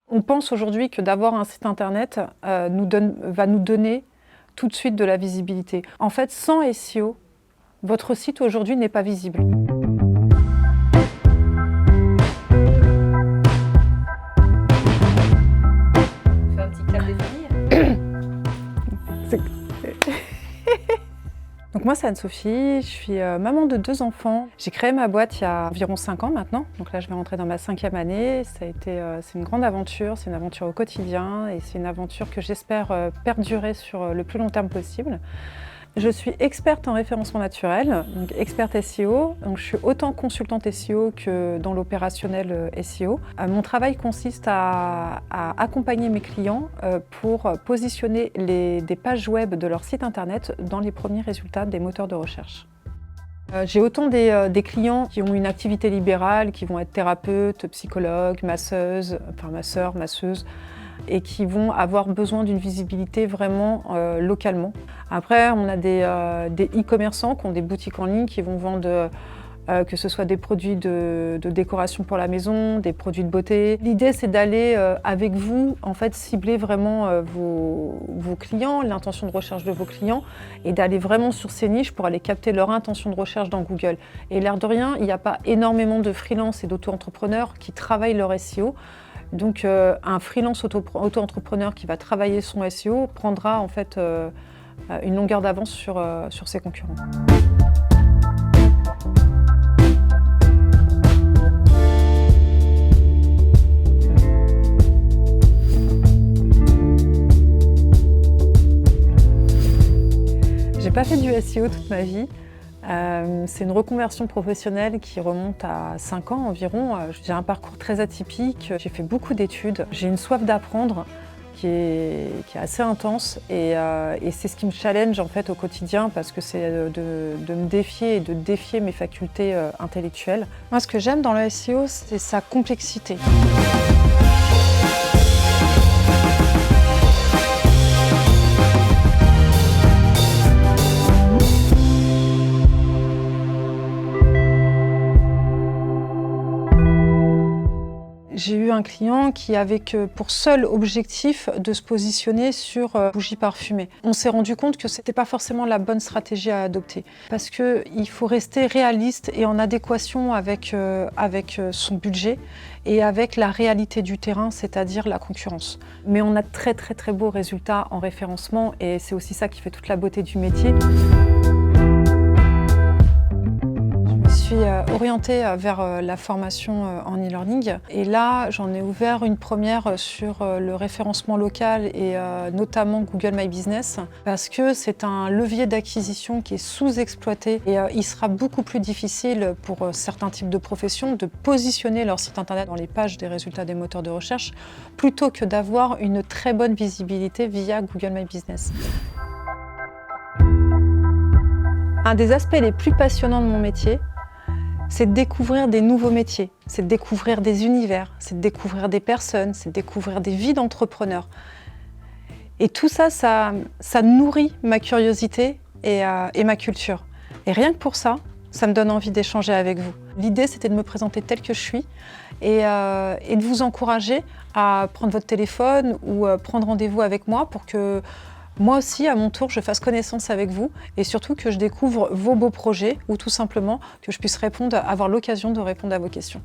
On pense aujourd'hui que d'avoir un site internet va nous donner tout de suite de la visibilité. En fait, sans SEO, votre site aujourd'hui n'est pas visible. Tu fais un petit clap des familles. Donc moi, c'est Anne-Sophie, je suis maman de 2 enfants. J'ai créé ma boîte il y a environ 5 ans maintenant. Donc là, je vais rentrer dans ma 5e année. C'est une grande aventure, c'est une aventure au quotidien et c'est une aventure que j'espère perdurer sur le plus long terme possible. Je suis experte en référencement naturel, donc experte SEO. Donc je suis autant consultante SEO que dans l'opérationnel SEO. Mon travail consiste à accompagner mes clients pour positionner des pages web de leur site internet dans les premiers résultats des moteurs de recherche. J'ai autant des clients qui ont une activité libérale, qui vont être thérapeutes, psychologues, masseuses, enfin masseurs, masseuses, et qui vont avoir besoin d'une visibilité vraiment localement. Après, on a des e-commerçants qui ont des boutiques en ligne qui vont vendre que ce soit des produits de décoration pour la maison, des produits de beauté. L'idée, c'est d'aller avec vous, en fait, cibler vraiment vos clients, l'intention de recherche de vos clients, et d'aller vraiment sur ces niches pour aller capter leur intention de recherche dans Google. Et l'air de rien, il n'y a pas énormément de freelance et d'auto-entrepreneurs qui travaillent leur SEO. Donc un freelance auto-entrepreneur qui va travailler son SEO prendra en fait une longueur d'avance sur ses concurrents. J'ai pas fait du SEO toute ma vie. C'est une reconversion professionnelle qui remonte à 5 ans environ. J'ai un parcours très atypique, j'ai fait beaucoup d'études, j'ai une soif d'apprendre qui est assez intense et c'est ce qui me challenge en fait au quotidien parce que c'est de me défier et de défier mes facultés intellectuelles. Moi, ce que j'aime dans le SEO, c'est sa complexité. J'ai eu un client qui avait pour seul objectif de se positionner sur bougies parfumées. On s'est rendu compte que ce n'était pas forcément la bonne stratégie à adopter parce qu'il faut rester réaliste et en adéquation avec son budget et avec la réalité du terrain, c'est-à-dire la concurrence. Mais on a de très très très beaux résultats en référencement et c'est aussi ça qui fait toute la beauté du métier. Je suis orientée vers la formation en e-learning et là j'en ai ouvert une première sur le référencement local et notamment Google My Business parce que c'est un levier d'acquisition qui est sous-exploité et il sera beaucoup plus difficile pour certains types de professions de positionner leur site internet dans les pages des résultats des moteurs de recherche plutôt que d'avoir une très bonne visibilité via Google My Business. Un des aspects les plus passionnants de mon métier, c'est de découvrir des nouveaux métiers, c'est de découvrir des univers, c'est de découvrir des personnes, c'est de découvrir des vies d'entrepreneurs. Et tout ça, ça nourrit ma curiosité et ma culture. Et rien que pour ça, ça me donne envie d'échanger avec vous. L'idée, c'était de me présenter telle que je suis et de vous encourager à prendre votre téléphone ou prendre rendez-vous avec moi pour que moi aussi, à mon tour, je fasse connaissance avec vous et surtout que je découvre vos beaux projets ou tout simplement que je puisse avoir l'occasion de répondre à vos questions.